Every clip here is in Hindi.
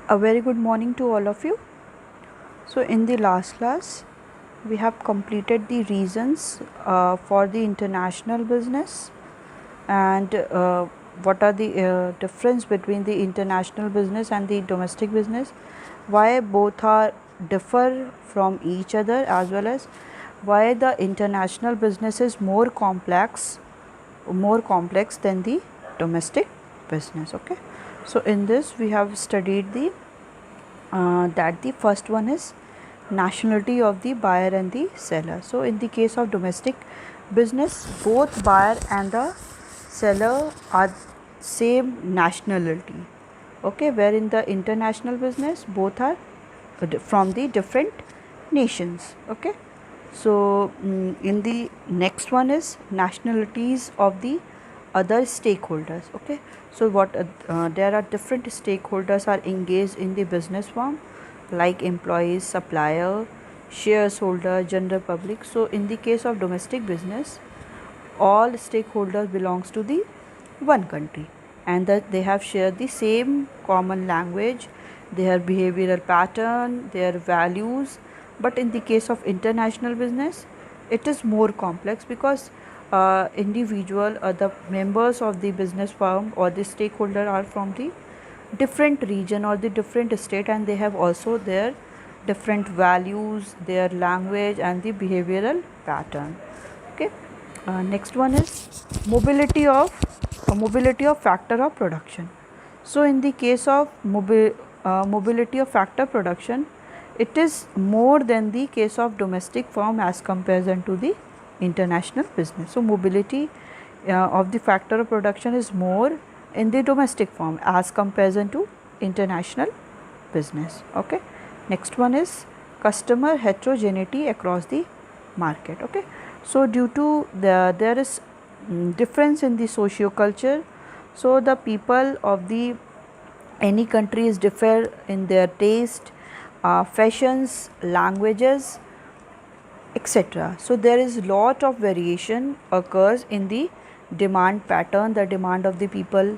A very good morning to all of you. So, in the last class, we have completed the reasons for the international business and what are the difference between the international business and the domestic business, why both are differ from each other, as well as why the international business is more complex than the domestic business. Okay, so in this we have studied the that the first one is nationality of the buyer and the seller. So in the case of domestic business, both buyer and the seller are same nationality. Okay, where in the international business both are from the different nations. Okay, so in the next one is nationalities of the other stakeholders. Okay, so what there are different stakeholders are engaged in the business firm, like employees, supplier, shareholder, general public. So in the case of domestic business, all stakeholders belongs to the one country, and that they have shared the same common language, their behavioral pattern, their values. But in the case of international business, it is more complex because individual the members of the business firm or the stakeholder are from the different region or the different state, and they have also their different values, their language, and the behavioral pattern. Okay, next one is mobility of factor of production. So in the case of mobility of factor production, it is more than the case of domestic firm as comparison to the international business. So mobility of the factor of production is more in the domestic firm as comparison to international business. Okay, next one is customer heterogeneity across the market. Okay, so due to there is difference in the socio culture, so the people of the any countries differ in their taste, fashions, languages, etc. So there is lot of variation occurs in the demand pattern. The demand of the people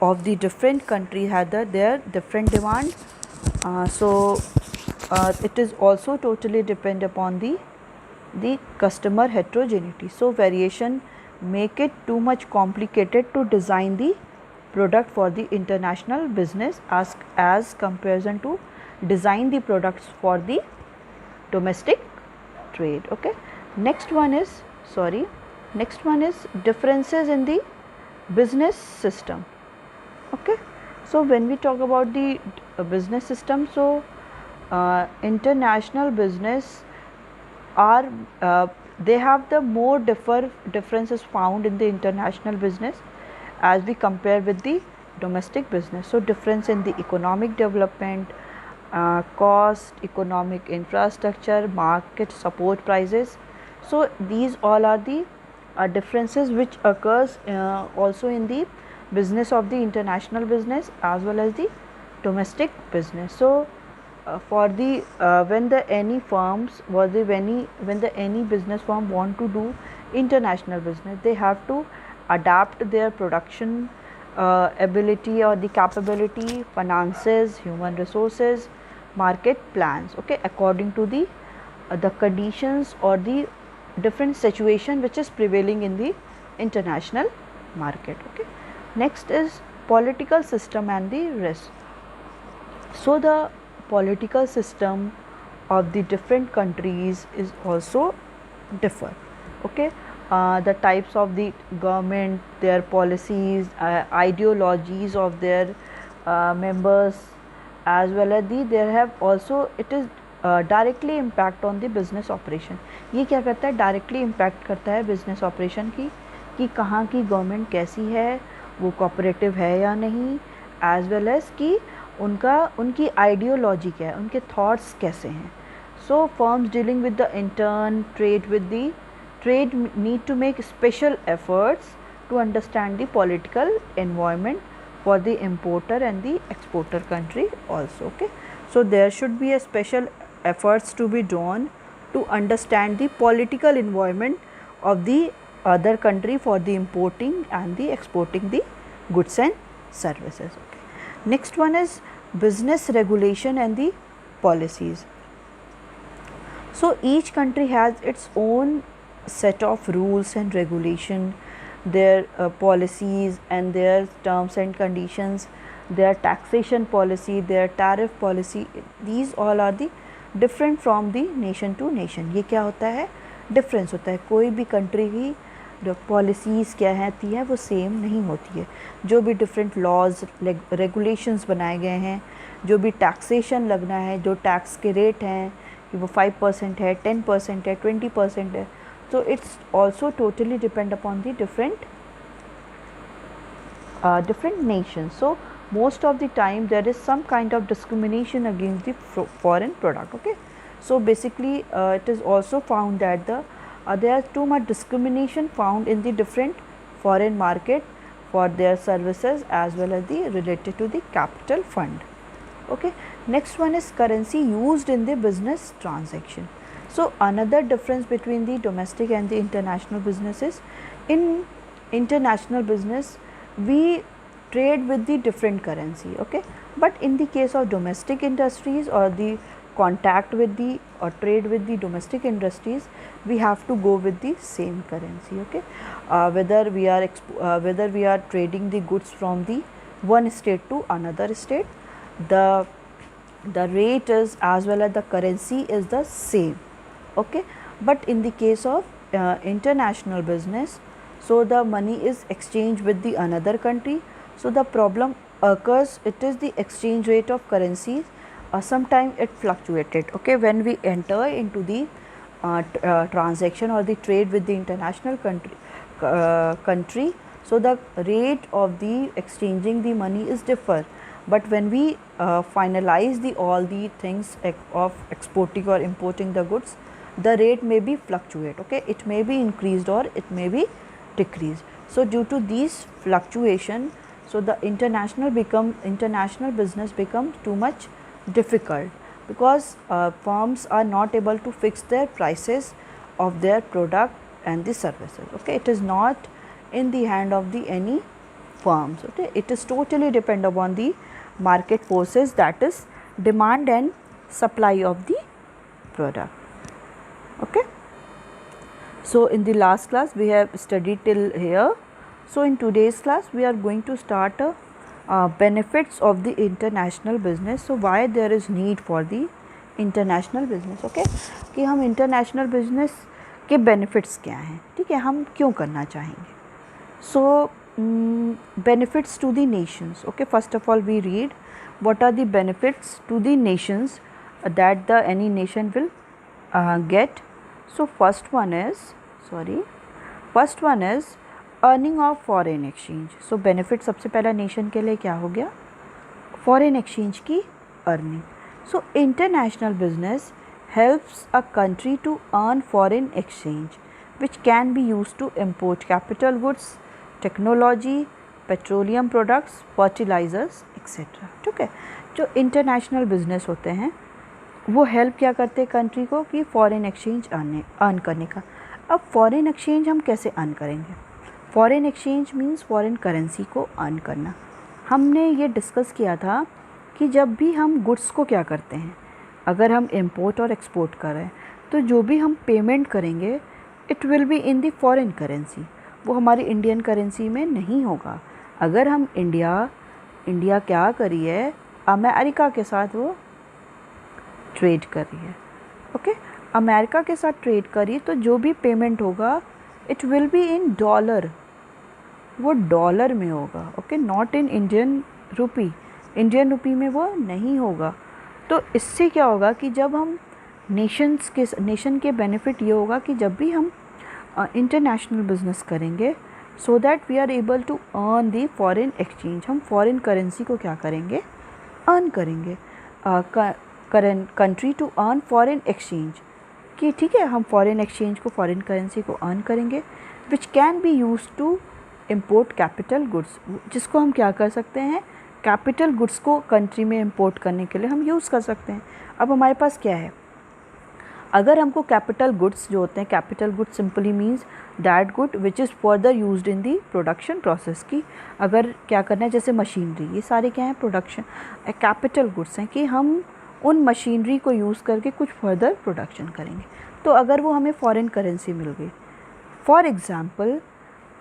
of the different country had their different demand. It is also totally depend upon the customer heterogeneity. So variation make it too much complicated to design the product for the international business as comparison to design the products for the domestic trade. Okay, next one is differences in the business system. Okay, so when we talk about the business system, so international business are they have the more differences found in the international business as we compare with the domestic business. So difference in the economic development, cost, economic infrastructure, market support prices. So these all are the differences which occurs also in the business of the international business as well as the domestic business. So for the when the any firms or the when the any business firm want to do international business, they have to adapt their production ability or the capability, finances, human resources, market plans, okay, according to the conditions or the different situation which is prevailing in the international market. Okay, next is political system and the risk. So the political system of the different countries is also differ. Okay, the types of the government, their policies, ideologies of their members, as well as there have also it is directly impact on the business operation. ये क्या करता है, डायरेक्टली इम्पैक्ट करता है बिजनेस ऑपरेशन की कि कहाँ की गवर्नमेंट कैसी है, वो कोऑपरेटिव है या नहीं, एज वेल एज कि उनकी आइडियोलॉजी क्या है, उनके थॉट्स कैसे हैं. So firms dealing with the intern trade with the trade need to make special efforts to understand the political environment for the importer and the exporter country also. Okay, so there should be a special efforts to be done to understand the political environment of the other country for the importing and the exporting the goods and services. Okay, next one is business regulation and the policies. So each country has its own set of rules and regulation, their policies and their terms and conditions, their taxation policy, their tariff policy. These all are the different from the nation to nation. ये क्या होता है, डिफरेंस होता है. कोई भी कंट्री की जो पॉलिसीज़ क्या होती है वो सेम नहीं होती है. जो भी डिफरेंट लॉज रेगुलेशंस बनाए गए हैं, जो भी टैक्सेशन लगना है, जो टैक्स के रेट हैं कि वो 5% है, 10% है, 20% है, so it's also totally depend upon the different nations. So most of the time there is some kind of discrimination against the foreign product. Okay, so basically it is also found that there is too much discrimination found in the different foreign market for their services as well as the related to the capital fund. Okay, next one is currency used in the business transaction. So another difference between the domestic and the international businesses, in international business we trade with the different currency. Okay, but in the case of domestic industries or the contact with the or trade with the domestic industries, we have to go with the same currency. Okay, whether we are trading the goods from the one state to another state, the rate is as well as the currency is the same. Okay, but in the case of international business, so the money is exchanged with the another country, so the problem occurs, it is the exchange rate of currencies, sometimes it fluctuated. Okay, when we enter into the transaction or the trade with the international country, so the rate of the exchanging the money is differ, but when we finalize all the things of exporting or importing the goods, the rate may be fluctuate. Okay, it may be increased or it may be decreased. So due to these fluctuation, so the international business becomes too much difficult, because firms are not able to fix their prices of their product and the services. Okay, it is not in the hand of the any firms. Okay, it is totally depend upon the market forces, that is demand and supply of the product. Okay, so in the last class we have studied till here. So in today's class we are going to start benefits of the international business. So why there is need for the international business. Okay, कि हम international business के benefits क्या हैं, ठीक है, हम क्यों करना चाहेंगे. So benefits to the nations. Okay, first of all we read what are the benefits to the nations that any nation will get. So first one is earning of foreign exchange. So benefit सबसे पहला नेशन के लिए क्या हो गया, फॉरेन एक्सचेंज की earning. So international business helps a country to earn foreign exchange which can be use to import capital goods, technology, petroleum products, fertilisers etcetera. ठीक है, जो इंटरनेशनल बिजनेस होते हैं वो हेल्प क्या करते हैं कंट्री को कि फॉरेन एक्सचेंज अर्न करने का. अब फॉरेन एक्सचेंज हम कैसे अर्न करेंगे. Foreign exchange means foreign currency को अर्न करना. हमने ये डिस्कस किया था कि जब भी हम गुड्स को क्या करते हैं, अगर हम इंपोर्ट और एक्सपोर्ट कर रहे हैं तो जो भी हम पेमेंट करेंगे it will be in the foreign currency, वो हमारी इंडियन करेंसी में नहीं होगा. अगर हम इंडिया क्या करी है, अमेरिका के साथ वो ट्रेड कर रही है. ओके, अमेरिका के साथ ट्रेड करी तो जो भी पेमेंट होगा it will be in dollar, वो डॉलर में होगा. Okay, not in Indian rupee में वो नहीं होगा. तो इससे क्या होगा कि जब हम नेशन के बेनिफिट ये होगा कि जब भी हम इंटरनेशनल बिजनेस करेंगे so that we are able to earn the foreign exchange. हम फॉरेन करेंसी को क्या करेंगे, अर्न करेंगे. Country to earn foreign exchange कि ठीक है, हम फॉरेन एक्सचेंज को, फॉरेन करेंसी को अर्न करेंगे which can be use to import capital goods, जिसको हम क्या कर सकते हैं, कैपिटल गुड्स को कंट्री में इंपोर्ट करने के लिए हम यूज़ कर सकते हैं. अब हमारे पास क्या है, अगर हमको कैपिटल गुड्स जो होते हैं, capital goods simply means that good which is further used in the production process की अगर क्या करना है, जैसे मशीनरी, ये सारे क्या हैं, प्रोडक्शन कैपिटल गुड्स हैं कि हम उन मशीनरी को यूज़ करके कुछ फर्दर प्रोडक्शन करेंगे। तो अगर वो हमें फॉरेन करेंसी मिल गई, फॉर एग्ज़ाम्पल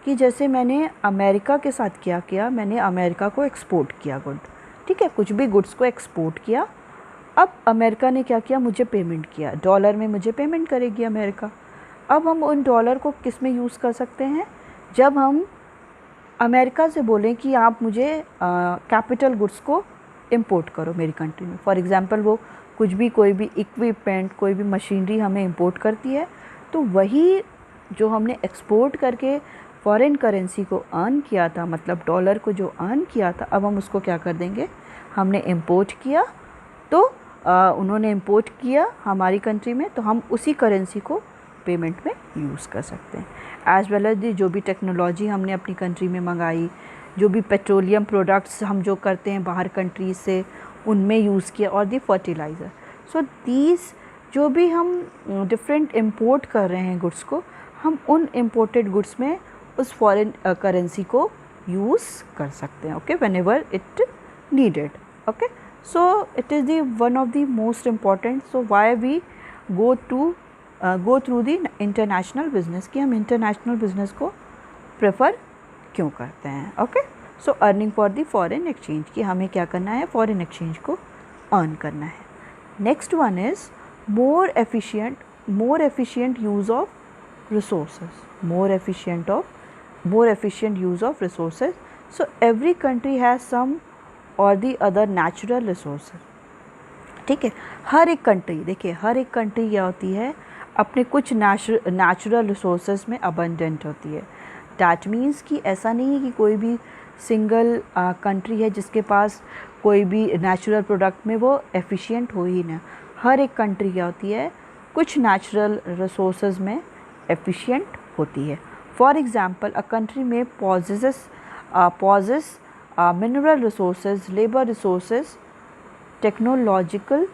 कि जैसे मैंने अमेरिका के साथ क्या किया, मैंने अमेरिका को एक्सपोर्ट किया गुड, ठीक है, कुछ भी गुड्स को एक्सपोर्ट किया। अब अमेरिका ने क्या किया, मुझे पेमेंट किया, डॉलर में मुझे पेमेंट करेगी अमेरिका। अब हम उन डॉलर को किस में यूज़ कर सकते हैं, जब हम अमेरिका से बोलें कि आप मुझे कैपिटल गुड्स को इंपोर्ट करो मेरी कंट्री में। फॉर एग्ज़ाम्पल वो कुछ भी, कोई भी इक्विपमेंट, कोई भी मशीनरी हमें इंपोर्ट करती है, तो वही जो हमने एक्सपोर्ट करके फॉरेन करेंसी को अर्न किया था, मतलब डॉलर को जो अर्न किया था, अब हम उसको क्या कर देंगे, हमने इंपोर्ट किया, तो उन्होंने इंपोर्ट किया हमारी कंट्री में, तो हम उसी करेंसी को पेमेंट में यूज़ कर सकते हैं। एज़ वेल एज जो भी टेक्नोलॉजी हमने अपनी कंट्री में मंगाई, जो भी पेट्रोलियम प्रोडक्ट्स हम जो करते हैं बाहर कंट्रीज से, उनमें यूज़ किया, और दी फर्टिलाइज़र। सो दीज जो भी हम डिफरेंट इंपोर्ट कर रहे हैं गुड्स को, हम उन इम्पोर्टेड गुड्स में उस फॉरेन करेंसी को यूज़ कर सकते हैं, okay, whenever it needed, okay. So it is the one of the most important, so why we go through the international business, कि हम इंटरनेशनल बिजनेस को प्रेफर क्यों करते हैं, okay. So earning for the foreign exchange, कि हमें क्या करना है, फॉरेन एक्सचेंज को अर्न करना है। Next one is more efficient use of resources, more efficient use of resources. So every country has some or the other natural resources, ठीक है। हर एक कंट्री, देखिए हर एक कंट्री क्या होती है, अपने कुछ नेचुरल रिसोर्सेज में अबंडेंट होती है। दैट मीन्स कि ऐसा नहीं है कि कोई भी सिंगल कंट्री है जिसके पास कोई भी नेचुरल प्रोडक्ट में वो एफिशिएंट हो ही ना। हर एक कंट्री क्या होती है, कुछ नेचुरल रिसोर्सेज में एफिशिएंट होती है। फॉर एग्ज़ाम्पल अ कंट्री में possess mineral resources, labour resources, technological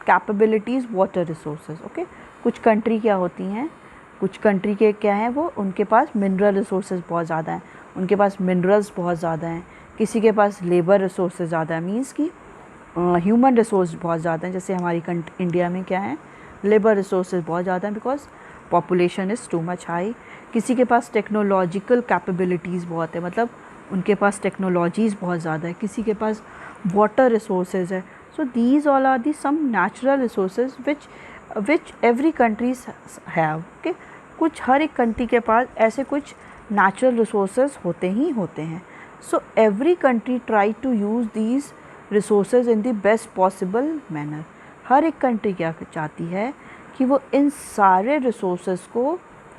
capabilities, water resources, okay. कुछ कंट्री क्या होती हैं, कुछ कंट्री के क्या हैं, वो उनके पास मिनरल रिसोर्सेज बहुत ज़्यादा हैं, उनके पास मिनरल्स बहुत ज़्यादा हैं। किसी के पास लेबर रिसोर्सेज ज़्यादा है, मीन्स कि ह्यूमन रिसोर्स बहुत ज़्यादा हैं। जैसे हमारी इंडिया में क्या है, लेबर रिसोर्सेज बहुत ज़्यादा हैं because population is too much high. किसी के पास टेक्नोलॉजिकल कैपेबिलिटीज़ बहुत है, मतलब उनके पास टेक्नोलॉजीज़ बहुत ज़्यादा है। किसी के पास वाटर रिसोर्सेज है। So these all are the some natural resources which every countries have, okay. कुछ हर एक कंट्री के पास ऐसे कुछ नेचुरल रिसोर्सेज होते ही होते हैं। So every country try to use these resources in the best possible manner. हर एक कंट्री क्या चाहती है कि वो इन सारे रिसोर्सेज को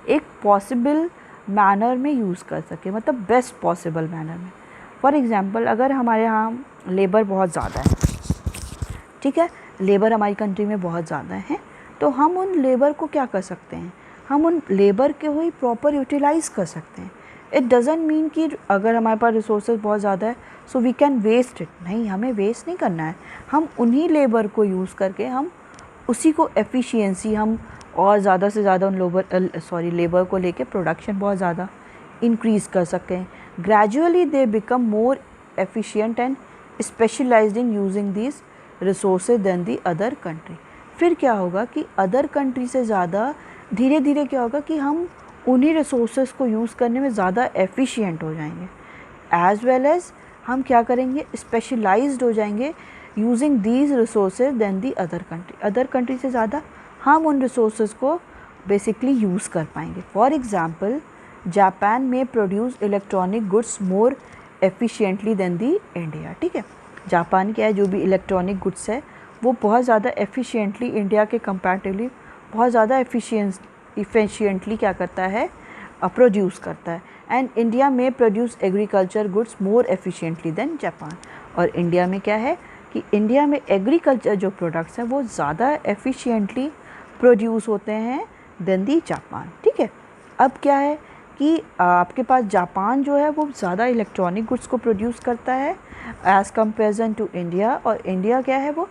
एक पॉसिबल मैनर में यूज़ कर सके, मतलब बेस्ट पॉसिबल मैनर में। फॉर एग्ज़ाम्पल अगर हमारे यहाँ लेबर बहुत ज़्यादा है, ठीक है, लेबर हमारी कंट्री में बहुत ज़्यादा है, तो हम उन लेबर को क्या कर सकते हैं, हम उन लेबर के वही प्रॉपर यूटिलाइज़ कर सकते हैं। इट डज़ंट मीन कि अगर हमारे पास रिसोर्सेज बहुत ज़्यादा है so we can waste it, नहीं, हमें वेस्ट नहीं करना है। हम उन्हीं लेबर को यूज़ करके हम उसी को एफिशिएंसी हम और ज़्यादा से ज़्यादा उन लेबर को लेके प्रोडक्शन बहुत ज़्यादा इंक्रीज़ कर सकें। Gradually they become more efficient and specialised in using this resources than the other country. फिर क्या होगा कि अदर कंट्री से ज़्यादा धीरे धीरे क्या होगा कि हम उन्हीं रिसोर्सेज को यूज़ करने में ज़्यादा एफिशिएंट हो जाएंगे, एज़ वेल एज़ हम क्या करेंगे, स्पेशलाइज्ड हो जाएंगे using these resources than the other country. Other country से ज़्यादा हम उन रिसोर्सेज को बेसिकली यूज़ कर पाएंगे। फॉर एग्ज़ाम्पल जापान में produce electronic goods more efficiently than the India, ठीक है। जापान क्या है, जो भी इलेक्ट्रॉनिक गुड्स है वो बहुत ज़्यादा एफिशिएंटली इंडिया के कंपैरेटिवली बहुत ज़्यादा इफ़िशिएंटली क्या करता है, प्रोड्यूस करता है। एंड इंडिया में produce agriculture goods more efficiently than Japan. और इंडिया में क्या है कि इंडिया में एग्रीकल्चर जो प्रोडक्ट्स हैं वो ज़्यादा एफिशिएंटली प्रोड्यूस होते हैं देन दी जापान, ठीक है। अब क्या है कि आपके पास जापान जो है वो ज़्यादा इलेक्ट्रॉनिक गुड्स को प्रोड्यूस करता है एज़ कंपेरिजन टू इंडिया, और इंडिया क्या है वो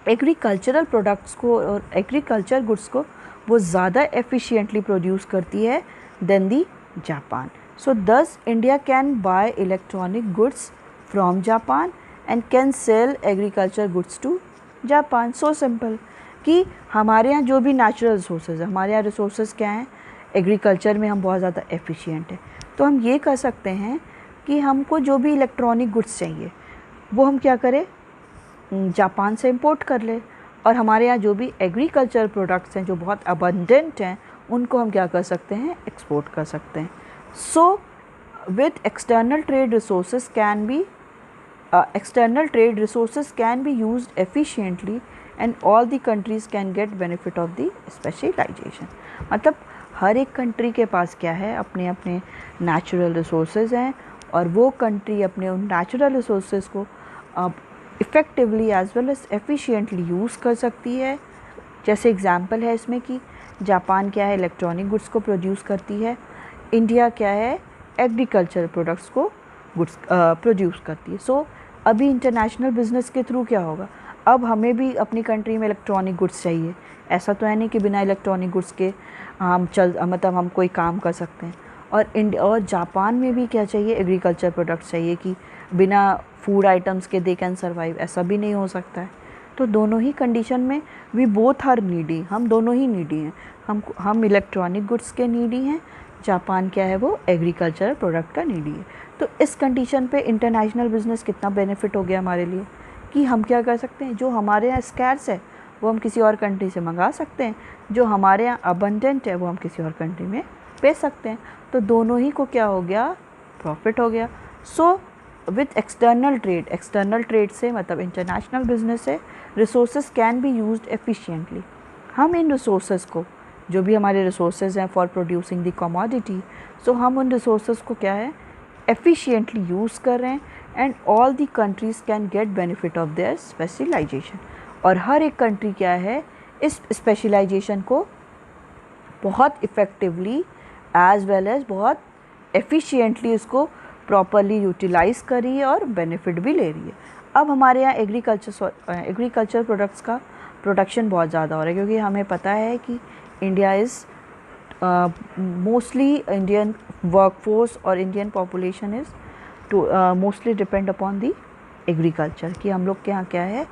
एग्रीकल्चरल प्रोडक्ट्स को और एग्रीकल्चर गुड्स को वो ज़्यादा एफिशिएंटली प्रोड्यूस करती है then the Japan. So thus India can buy electronic goods from Japan and can sell agriculture goods to Japan. So simple कि हमारे यहाँ जो भी नेचुरल रिसोर्सेज है, हमारे यहाँ रिसोर्सेज क्या हैं, एग्रीकल्चर में हम बहुत ज़्यादा एफिशिएंट हैं. तो हम ये कर सकते हैं कि हमको जो भी इलेक्ट्रॉनिक गुड्स चाहिए वो हम क्या करें, जापान से इंपोर्ट कर ले, और हमारे यहाँ जो भी एग्रीकल्चर प्रोडक्ट्स हैं जो बहुत अबंडेंट हैं उनको हम क्या कर सकते हैं, एक्सपोर्ट कर सकते हैं. So with external trade resources can be used efficiently and all the countries can get benefit of the specialisation. मतलब हर एक कंट्री के पास क्या है, अपने अपने नेचुरल रिसोर्सेज हैं, और वो कंट्री अपने उन नेचुरल रिसोर्सेज को effectively as well as efficiently use कर सकती है. जैसे एग्जांपल है इसमें कि जापान क्या है, इलेक्ट्रॉनिक गुड्स को प्रोड्यूस करती है, इंडिया क्या है, एग्रीकल्चर प्रोडक्ट्स को गुड्स प्रोड्यूस करती है. सो अभी इंटरनेशनल बिजनेस के थ्रू क्या होगा, अब हमें भी अपनी कंट्री में इलेक्ट्रॉनिक गुड्स चाहिए. ऐसा तो है नहीं कि बिना इलेक्ट्रॉनिक गुड्स के हम हम कोई काम कर सकते हैं. और इंडिया और जापान में भी क्या चाहिए, एग्रीकल्चर प्रोडक्ट्स चाहिए, कि बिना फूड आइटम्स के दे कैन सर्वाइव, ऐसा भी नहीं हो सकता है. तो दोनों ही कंडीशन में वी बोथ आर नीडी, हम दोनों ही नीडी हैं. हम इलेक्ट्रॉनिक गुड्स के नीडी हैं, जापान क्या है वो एग्रीकल्चर प्रोडक्ट का नीडी है. तो इस कंडीशन पे इंटरनेशनल बिजनेस कितना बेनिफिट हो गया हमारे लिए, कि हम क्या कर सकते हैं, जो हमारे यहाँ स्कैर्स है वो हम किसी और कंट्री से मंगा सकते हैं, जो हमारे यहाँ अबंडेंट है वो हम किसी और कंट्री में बेच सकते हैं. तो दोनों ही को क्या हो गया, प्रॉफिट हो गया. सो विद एक्सटर्नल ट्रेड से मतलब इंटरनेशनल बिजनेस से resources can be used efficiently. हम इन रिसोर्सेज को, जो भी हमारे रिसोर्सेज हैं फॉर प्रोड्यूसिंग द कमोडिटी, सो हम उन रिसोर्सेज को क्या है, एफिशिएंटली यूज़ कर रहे हैं, and all the countries can get benefit of their specialisation. और हर एक कंट्री क्या है, इस स्पेशलाइजेशन को बहुत इफ़ेक्टिवली एज वेल एज बहुत एफिशिएंटली इसको प्रॉपरली यूटिलाइज़ कर रही है और बेनिफिट भी ले रही है. अब हमारे यहाँ एग्रीकल्चर प्रोडक्ट्स का प्रोडक्शन बहुत ज़्यादा हो रहा है, क्योंकि हमें पता है कि India is mostly Indian workforce और Indian population is mostly depend upon the agriculture, कि हम लोग के यहाँ क्या है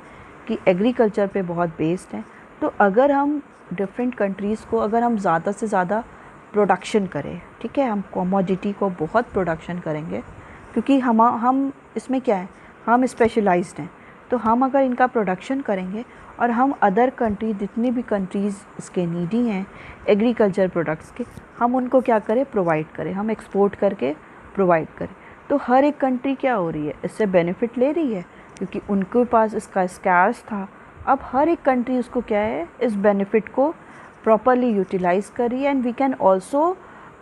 कि एग्रीकल्चर पे बहुत बेस्ड हैं. तो अगर हम डिफरेंट कंट्रीज़ को, अगर हम ज़्यादा से ज़्यादा प्रोडक्शन करें, ठीक है, हम कमोडिटी को बहुत प्रोडक्शन करेंगे, क्योंकि हम इसमें क्या है, हम स्पेशलाइज्ड हैं. तो हम अगर इनका प्रोडक्शन करेंगे और हम अदर कंट्री, जितनी भी कंट्रीज़ इसके नीडी हैं एग्रीकल्चर प्रोडक्ट्स के, हम उनको क्या करें, प्रोवाइड करें, हम एक्सपोर्ट करके प्रोवाइड करें. तो हर एक कंट्री क्या हो रही है, इससे बेनिफिट ले रही है, क्योंकि उनके पास इसका स्कैर्स था. अब हर एक कंट्री उसको क्या है, इस बेनिफिट को प्रॉपरली यूटिलाइज़ कर रही है, and we can also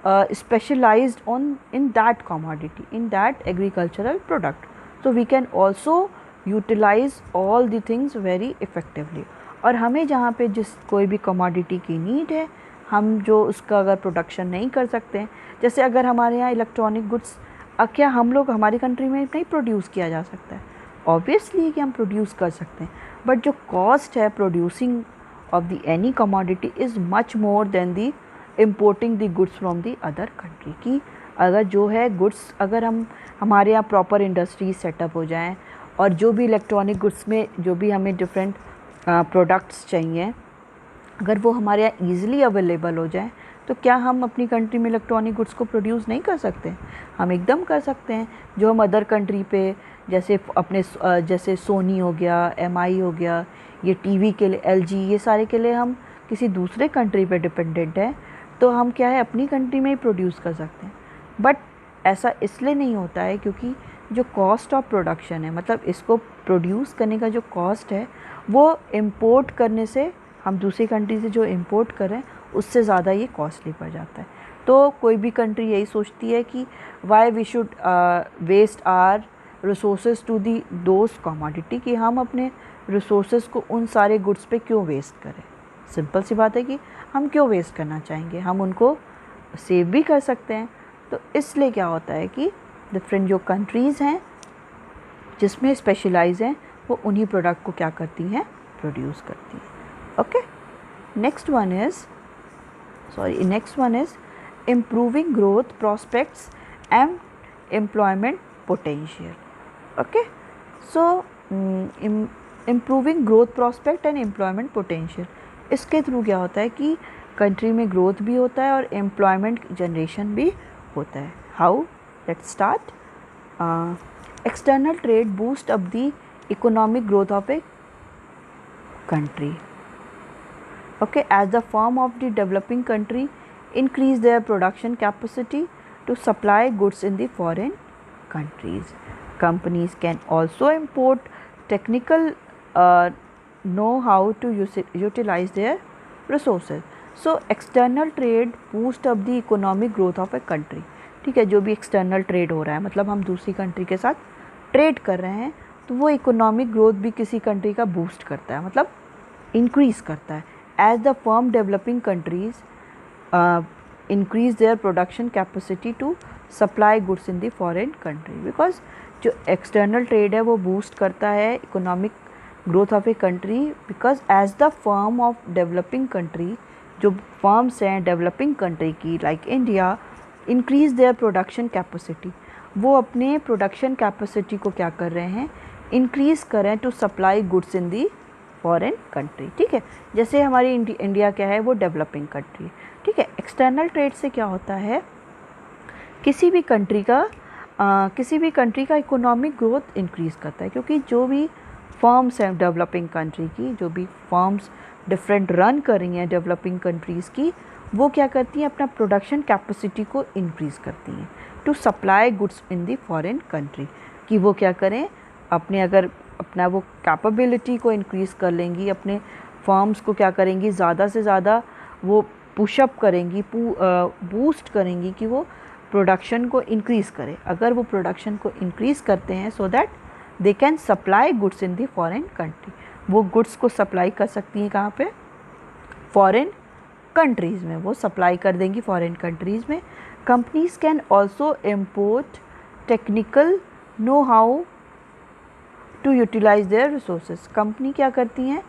specialised on in that commodity, in that agricultural product. So we can also utilise all the things very effectively. और हमें जहाँ पे जिस कोई भी कमोडिटी की नीड है, हम जो उसका अगर प्रोडक्शन नहीं कर सकते हैं, जैसे अगर हमारे यहाँ इलेक्ट्रॉनिक गुड्स, क्या हम लोग हमारी कंट्री में नहीं प्रोड्यूस किया जा सकता है, ऑब्वियसली कि हम प्रोड्यूस कर सकते हैं, बट जो कॉस्ट है producing of the any commodity is much more than the importing the goods from the other country. की अगर जो है गुड्स, अगर हमारे यहाँ प्रॉपर इंडस्ट्रीज सेटअप हो जाएँ, और जो भी इलेक्ट्रॉनिक गुड्स में जो भी हमें डिफरेंट प्रोडक्ट्स चाहिए, अगर वो हमारे यहाँ ईज़िली अवेलेबल हो जाए, तो क्या हम अपनी कंट्री में इलेक्ट्रॉनिक गुड्स को प्रोड्यूस नहीं कर सकते? हम एकदम कर सकते हैं. जो हम अदर कंट्री पे, जैसे अपने जैसे सोनी हो गया, एमआई हो गया, ये टीवी के लिए एलजी, ये सारे के लिए हम किसी दूसरे कंट्री पे डिपेंडेंट है, तो हम क्या है, अपनी कंट्री में ही प्रोड्यूस कर सकते हैं. बट ऐसा इसलिए नहीं होता है क्योंकि जो कॉस्ट ऑफ प्रोडक्शन है, मतलब इसको प्रोड्यूस करने का जो कॉस्ट है, वो इम्पोर्ट करने से, हम दूसरी कंट्री से जो इम्पोर्ट करें उससे ज़्यादा ये कॉस्टली पड़ जाता है. तो कोई भी कंट्री यही सोचती है कि why we should waste our resources to the those commodity, कि हम अपने रिसोर्सेज को उन सारे गुड्स पे क्यों वेस्ट करें. सिंपल सी बात है कि हम क्यों वेस्ट करना चाहेंगे, हम उनको सेव भी कर सकते हैं. तो इसलिए क्या होता है कि डिफरेंट जो कंट्रीज़ हैं जिसमें स्पेशलाइज हैं, वो उन्हीं प्रोडक्ट को क्या करती हैं, प्रोड्यूस करती है। Okay, next one is improving growth prospects and employment potential. Okay, so improving growth prospect and employment potential, इसके थ्रू क्या होता है कि कंट्री में ग्रोथ भी होता है और एम्प्लॉयमेंट जनरेशन भी होता है। How? Let's start. External trade boost up the economic growth of A country. Okay, as the firm of the developing country increase their production capacity to supply goods in the foreign countries, companies can also import technical know-how to utilize their resources. So external trade boost up the economic growth of a country. ठीक है, जो भी एक्सटर्नल ट्रेड हो रहा है, मतलब हम दूसरी कंट्री के साथ ट्रेड कर रहे हैं, तो वो इकोनॉमिक ग्रोथ भी किसी कंट्री का बूस्ट करता है, मतलब इंक्रीज़ करता है। As the firm developing countries increase their production capacity to supply goods in the foreign country, because जो एक्सटर्नल ट्रेड है वो बूस्ट करता है economic growth of a country, because as the firm of developing country, जो फर्म्स हैं डेवलपिंग कंट्री की like India, increase their production capacity, वो अपने प्रोडक्शन कैपेसिटी को क्या कर रहे हैं, इंक्रीज़ करें to supply goods in the foreign country. ठीक है, जैसे हमारी इंडिया क्या है, वो डेवलपिंग कंट्री। ठीक है, एक्सटर्नल ट्रेड से क्या होता है, किसी भी कंट्री का इकोनॉमिक ग्रोथ इंक्रीज़ करता है, क्योंकि जो भी फर्म्स हैं डेवलपिंग कंट्री की, जो भी फर्म्स डिफरेंट रन कर रही हैं डेवलपिंग कंट्रीज़ की, वो क्या करती हैं, अपना प्रोडक्शन कैपेसिटी को इंक्रीज़ करती हैं to supply goods in the foreign country, कि वो क्या करें, अपने अगर अपना वो कैपेबिलिटी को इंक्रीज़ कर लेंगी, अपने फर्म्स को क्या करेंगी, ज़्यादा से ज़्यादा वो पुशअप करेंगी, बूस्ट करेंगी कि वो प्रोडक्शन को इंक्रीज़ करें। अगर वो प्रोडक्शन को इंक्रीज़ करते हैं so that they can supply goods in the foreign country, वो गुड्स को सप्लाई कर सकती हैं कहाँ पे, फॉरेन कंट्रीज़ में, वो सप्लाई कर देंगी फॉरेन कंट्रीज़ में। Companies can also import technical know how to utilise their resources. Company क्या करती हैं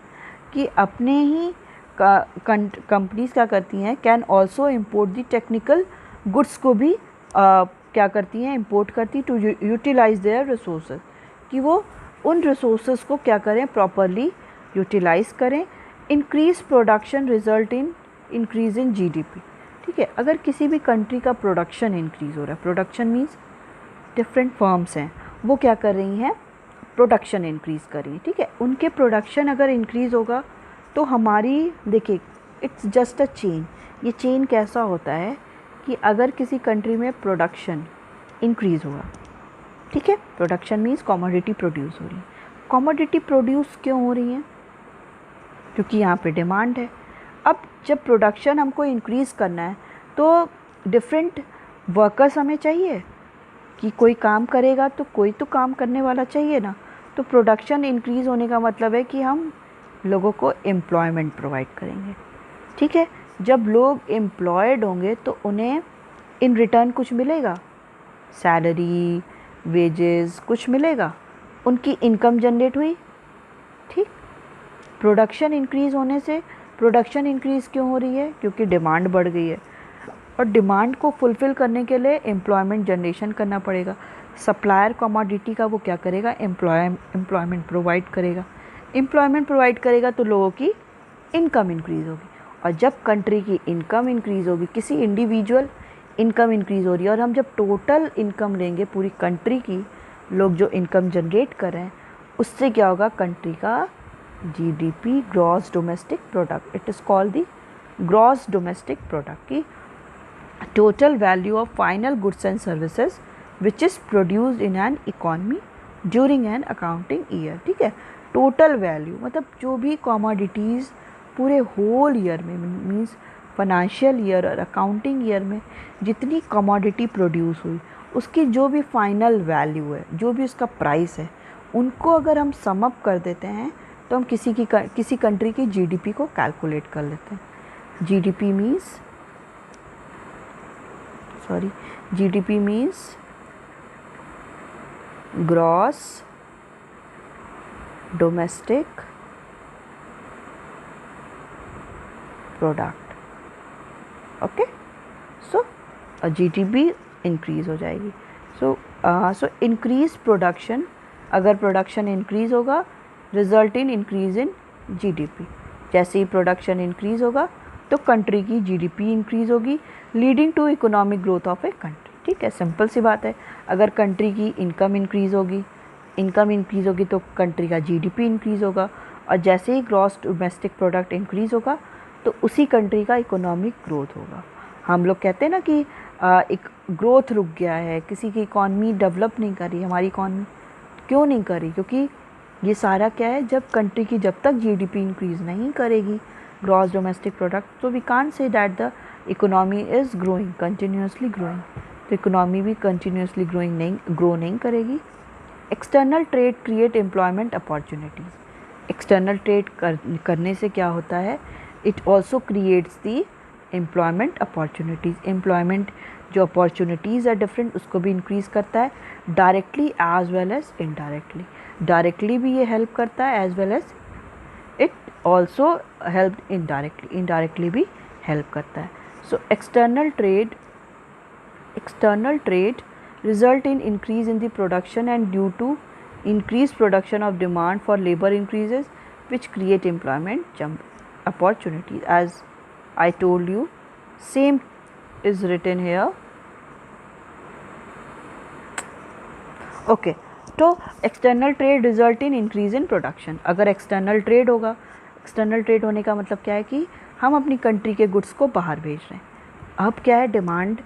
कि अपने ही कंपनीज क्या करती हैं, can also import the technical goods को भी क्या करती हैं, इम्पोर्ट करती टू यूटिलाइज देयर रिसोर्सेज, कि वो उन रिसोर्सेज को क्या करें, प्रॉपरली यूटिलाइज करें। Increase production result in increase in GDP. ठीक है, अगर किसी भी कंट्री का प्रोडक्शन इंक्रीज़ हो रहा है, प्रोडक्शन मीन्स डिफरेंट फर्म्स हैं, वो क्या कर रही हैं, प्रोडक्शन इंक्रीज़ कर रही है। ठीक है, उनके प्रोडक्शन अगर इंक्रीज़ होगा तो हमारी, देखिए इट्स जस्ट अ चेन, ये चेन कैसा होता है कि अगर किसी कंट्री में प्रोडक्शन इंक्रीज़ हुआ, ठीक है, प्रोडक्शन मीन्स कमोडिटी प्रोड्यूस हो रही है, कमोडिटी प्रोड्यूस क्यों हो रही है, क्योंकि यहाँ पे डिमांड है। अब जब प्रोडक्शन हमको इंक्रीज़ करना है तो डिफरेंट वर्कर्स हमें चाहिए, कि कोई काम करेगा तो कोई तो काम करने वाला चाहिए ना, तो प्रोडक्शन इंक्रीज़ होने का मतलब है कि हम लोगों को एम्प्लॉयमेंट प्रोवाइड करेंगे। ठीक है, जब लोग एम्प्लॉयड होंगे तो उन्हें इन रिटर्न कुछ मिलेगा, सैलरी, वेजेस, कुछ मिलेगा, उनकी इनकम जनरेट हुई। ठीक, प्रोडक्शन इंक्रीज़ होने से, प्रोडक्शन इंक्रीज़ क्यों हो रही है, क्योंकि डिमांड बढ़ गई है, और डिमांड को फुलफ़िल करने के लिए एम्प्लॉयमेंट जनरेशन करना पड़ेगा। सप्लायर कमोडिटी का वो क्या करेगा, एम्प्लॉयमेंट प्रोवाइड करेगा, एम्प्लॉयमेंट प्रोवाइड करेगा तो लोगों की इनकम इंक्रीज़ होगी, और जब कंट्री की इनकम इंक्रीज़ होगी, किसी इंडिविजुअल इनकम इंक्रीज़ हो रही है, और हम जब टोटल इनकम लेंगे पूरी कंट्री की, लोग जो इनकम जनरेट कर रहे हैं, उससे क्या होगा, कंट्री का GDP, gross domestic product, it is called the gross domestic product, की total value of final goods and services which is produced in an economy during an accounting year। ठीक है, टोटल वैल्यू मतलब जो भी कमोडिटीज़ पूरे होल ईयर में, मीन्स फाइनेंशियल ईयर और अकाउंटिंग ईयर में जितनी कमोडिटी प्रोड्यूस हुई, उसकी जो भी फाइनल वैल्यू है, जो भी उसका प्राइस है, उनको अगर हम सम अप कर देते हैं तो हम किसी कंट्री की जीडीपी को कैलकुलेट कर लेते हैं। GDP means GDP means gross domestic product. Okay, so GDP increase हो जाएगी. सो इंक्रीज प्रोडक्शन, अगर प्रोडक्शन इंक्रीज होगा result in increase in GDP. जैसे ही प्रोडक्शन इंक्रीज होगा तो कंट्री की GDP इंक्रीज होगी, leading to economic growth of a country. ठीक है, सिंपल सी बात है. अगर कंट्री की इनकम इंक्रीज होगी तो कंट्री का GDP इंक्रीज होगा, और जैसे ही ग्रॉस डोमेस्टिक प्रोडक्ट इंक्रीज होगा तो उसी कंट्री का इकोनॉमिक ग्रोथ होगा. हम लोग कहते हैं ना कि एक ग्रोथ रुक गया है, किसी की इकॉनमी डेवलप नहीं कर रही. हमारी इकॉनमी क्यों नहीं कर रही? क्योंकि ये सारा क्या है, जब कंट्री की जब तक GDP इंक्रीज नहीं करेगी, ग्रॉस डोमेस्टिक प्रोडक्ट, तो we can't say that the economy is growing, continuously growing. तो इकोनॉमी भी कंटिन्यूसली ग्रो नहीं करेगी. External trade create employment opportunities. External trade करने से क्या होता है, it also creates the employment opportunities. Employment जो अपॉर्चुनिटीज़ है डिफरेंट, उसको भी इंक्रीज़ करता है, directly as well as indirectly. Directly भी ये हेल्प करता है as well as it also help indirectly भी हेल्प करता है. So external trade result in increase in the production, and due to increased production of demand for labor increases, which create employment jump opportunities. As I told you, same is written here. Okay, तो external trade result in increase in production. अगर external trade होगा, external trade होने का मतलब क्या है कि हम अपनी कंट्री के गुड्स को बाहर भेज रहे हैं. अब क्या है, डिमांड